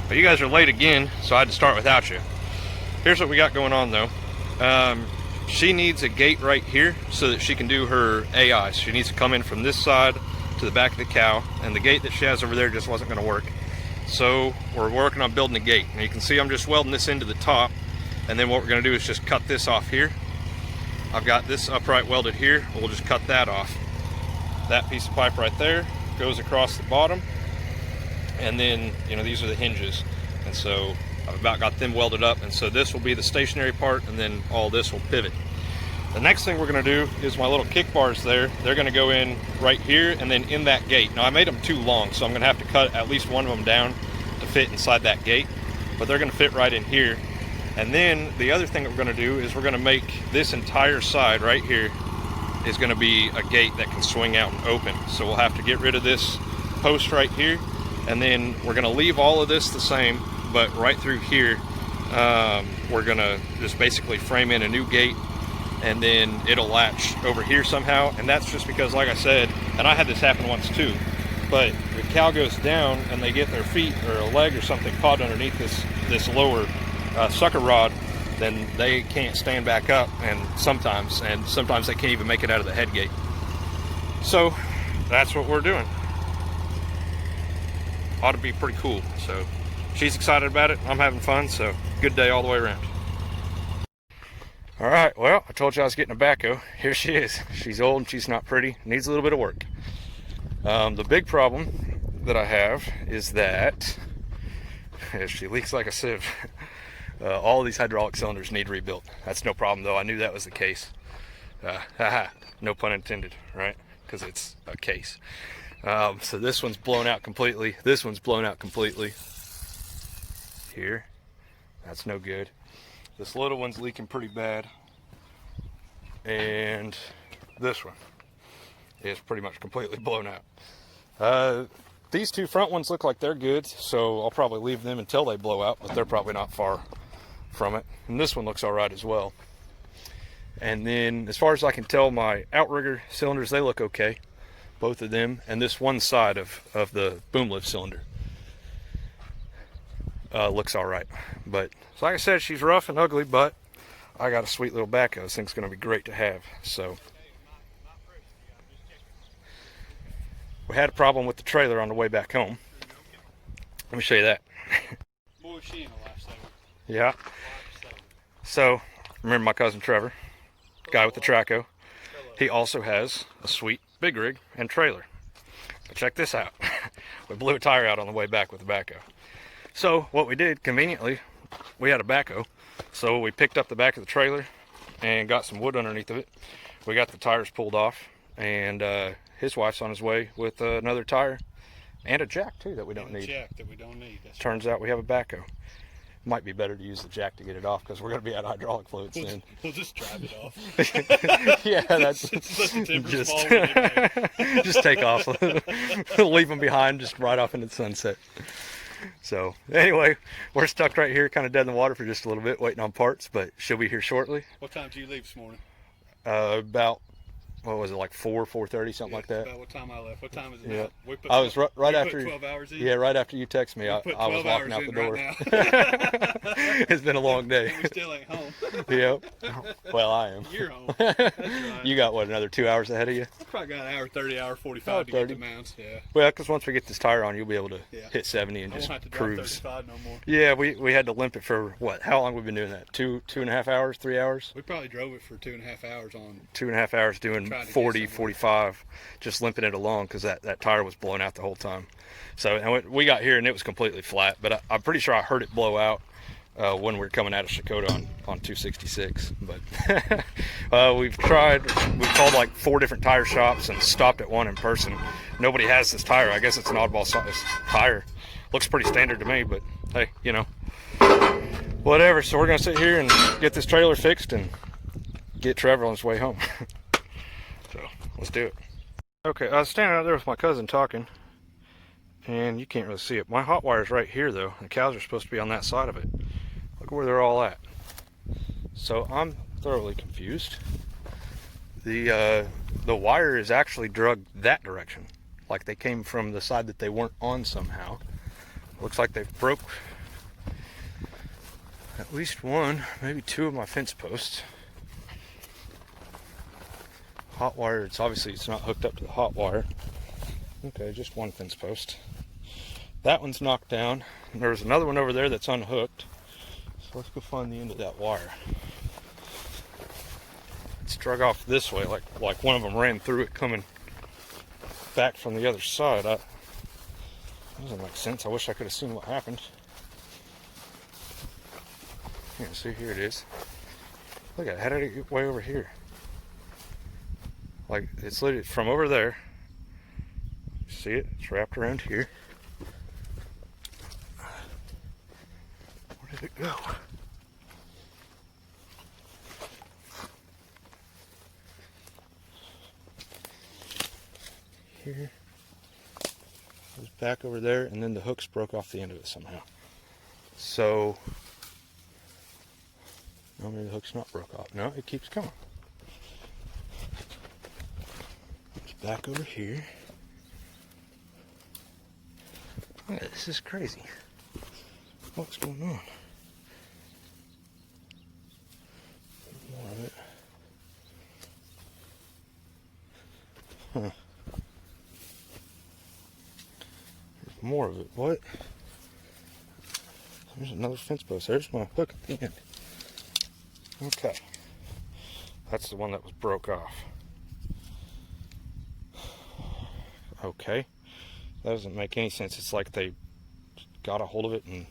But you guys are late again, so I had to start without you. Here's what we got going on though. She needs a gate right here so that she can do her AI. She needs to come in from this side to the back of the cow, and the gate that she has over there just wasn't going to work. So we're working on building a gate. And you can see I'm just welding this into the top, and then what we're going to do is just cut this off here. I've got this upright welded here. We'll just cut that off. That piece of pipe right there goes across the bottom, and then, you know, these are the hinges, and so I've about got them welded up, and so this will be the stationary part, and then all this will pivot. The next thing we're going to do is my little kick bars there. They're going to go in right here and then in that gate. Now I made them too long, so I'm going to have to cut at least one of them down to fit inside that gate, but they're going to fit right in here. And then the other thing that we're going to do is we're going to make this entire side right here is going to be a gate that can swing out and open. So we'll have to get rid of this post right here, and then we're going to leave all of this the same, but right through here we're going to just basically frame in a new gate, and then it'll latch over here somehow. And that's just because, like I said, and I had this happen once too, but the cow goes down and they get their feet or a leg or something caught underneath this lower sucker rod, then they can't stand back up, and sometimes they can't even make it out of the head gate. So that's what we're doing. Ought to be pretty cool. So she's excited about it, I'm having fun, so good day all the way around. All right, well, I told you I was getting a backhoe. Here she is. She's old and she's not pretty, needs a little bit of work. The big problem that I have is that she leaks like a sieve. All of these hydraulic cylinders need rebuilt. That's no problem though, I knew that was the case. No pun intended, right? Because it's a case. So this one's blown out completely. This one's blown out completely. Here, that's no good. This little one's leaking pretty bad. And this one is pretty much completely blown out. These two front ones look like they're good, so I'll probably leave them until they blow out, but they're probably not far from it. And this one looks all right as well. And then as far as I can tell, my outrigger cylinders, they look okay, both of them, and this one side of the boom lift cylinder looks all right. But so like I said, she's rough and ugly, but I got a sweet little backhoe. This thing's going to be great to have. So we had a problem with the trailer on the way back home. Let me show you that. Boy, was she in a lifesaver. Yeah. So remember my cousin Trevor, guy with the Traco. He also has a sweet big rig and trailer. But check this out. We blew a tire out on the way back with the backhoe. So what we did, conveniently, we had a backhoe, so we picked up the back of the trailer and got some wood underneath of it. We got the tires pulled off, and his wife's on his way with another tire and a jack too that we don't need. Turns out we have a backhoe. Might be better to use the jack to get it off, because we're going to be out of hydraulic fluid soon. We'll just drive it off. Yeah, that's just take off. Leave them behind, just right off into the sunset. So anyway, we're stuck right here, kind of dead in the water for just a little bit, waiting on parts, but she'll be here shortly. What time did you leave this morning? About, what was it, like 4:30, something like that. About what time I left. What time is it Yeah. now? I was right after. 12 hours in? Yeah, right after you text me, I was walking out the door. Right. It's been a long day. And we still ain't home. Yep. Well, I am. You're home. That's right. You got what, another 2 hours ahead of you? I probably got an hour 30, hour 45 to get to Mounds. Yeah. Well, because once we get this tire on, you'll be able to hit 70 and just I won't have to cruise. drive 35 no more. Yeah, we had to limp it for what? How long have we been doing that? Two and a half hours, 3 hours? We probably drove it for 2.5 hours on. 2.5 hours doing 40, 45, just limping it along, because that tire was blown out the whole time. So and we got here and it was completely flat, but I'm pretty sure I heard it blow out when we were coming out of Shakota on 266. But we've called like 4 different tire shops and stopped at one in person. Nobody has this tire. I guess it's an oddball size tire. Looks pretty standard to me, but hey, you know, whatever. So we're gonna sit here and get this trailer fixed and get Trevor on his way home. So let's do it. Okay, I was standing out there with my cousin talking, and you can't really see it. My hot wire's right here though. The cows are supposed to be on that side of it. Look where they're all at. So I'm thoroughly confused. The wire is actually drugged that direction, like they came from the side that they weren't on somehow. Looks like they broke at least one, maybe two of my fence posts. Hot wire, it's not hooked up to the hot wire. Okay, just one fence post. That one's knocked down. There's another one over there that's unhooked. So let's go find the end of that wire. It's drug off this way, like one of them ran through it coming back from the other side. That doesn't make sense. I wish I could have seen what happened. Here, see, here it is. Look at it. How did it get way over here? Like, it's literally from over there. See it? It's wrapped around here. Where did it go? Here. It was back over there, and then the hooks broke off the end of it somehow. So, no, maybe the hook's not broke off. No, it keeps going. It's back over here. Yeah, this is crazy. What's going on? More of it. Huh. There's more of it. What? There's another fence post. There's my hook at the end. Okay. That's the one that was broke off. Okay. That doesn't make any sense. It's like they got a hold of it and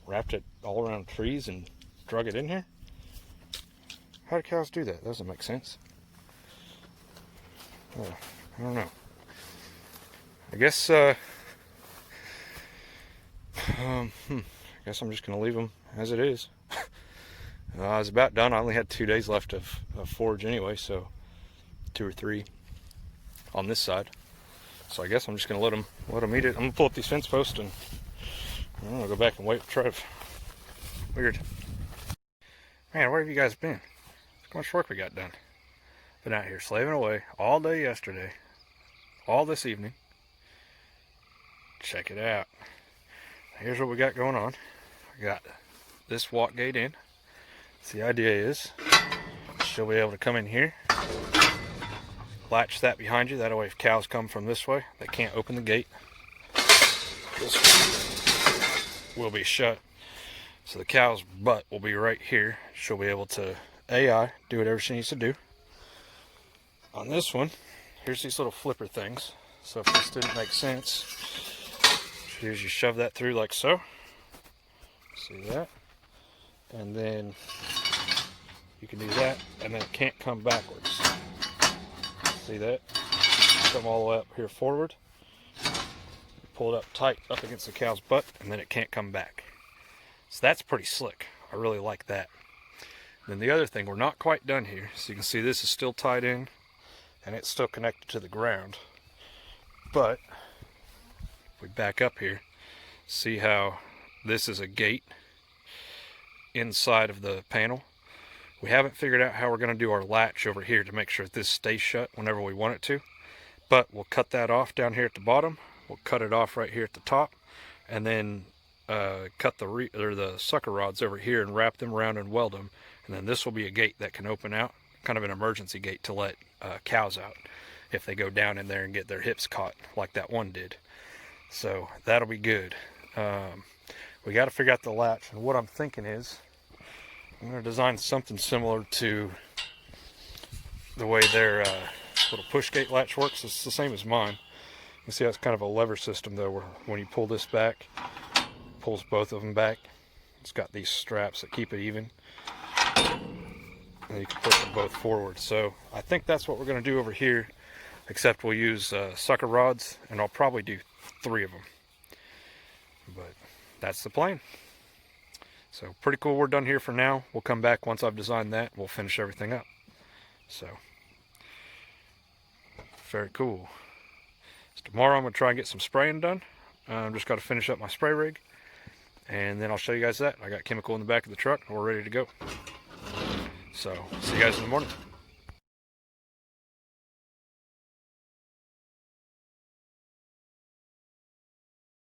wrapped it all around trees and drug it in here. How do cows do that? That doesn't make sense. I don't know. I guess I guess I'm just gonna leave them as it is. I was about done. I only had 2 days left of forage anyway, so 2 or 3 on this side. So I guess I'm just gonna let them eat it. I'm gonna pull up these fence posts and I'm gonna go back and wait for Trev. Weird. Man, where have you guys been? Look how much work we got done. Been out here slaving away all day yesterday, all this evening. Check it out. Here's what we got going on. We got this walk gate in. So the idea is she'll be able to come in here, latch that behind you. That way if cows come from this way, they can't open the gate. This will be shut. So the cow's butt will be right here. She'll be able to AI, do whatever she needs to do. On this one, here's these little flipper things. So if this didn't make sense, here's you shove that through like so. See that? And then you can do that, and then it can't come backwards. See that? Come all the way up here forward. Pull it up tight up against the cow's butt, and then it can't come back. So that's pretty slick. I really like that. Then the other thing, we're not quite done here. So you can see this is still tied in, and it's still connected to the ground. But if we back up here, see how this is a gate inside of the panel. We haven't figured out how we're going to do our latch over here to make sure that this stays shut whenever we want it to, but we'll cut that off down here at the bottom. We'll cut it off right here at the top, and then cut the sucker rods over here and wrap them around and weld them, and then this will be a gate that can open out, kind of an emergency gate to let cows out if they go down in there and get their hips caught like that one did. So that'll be good. We got to figure out the latch, and what I'm thinking is I'm going to design something similar to the way their little push gate latch works. It's the same as mine. You see how it's kind of a lever system though, where when you pull this back, it pulls both of them back. It's got these straps that keep it even, and you can push them both forward. So I think that's what we're going to do over here, except we'll use sucker rods, and I'll probably do 3 of them. But that's the plan. So pretty cool. We're done here for now. We'll come back once I've designed that. We'll finish everything up. So very cool. So tomorrow I'm going to try and get some spraying done. I'm just got to finish up my spray rig, and then I'll show you guys that. I got chemical in the back of the truck and we're ready to go. So see you guys in the morning.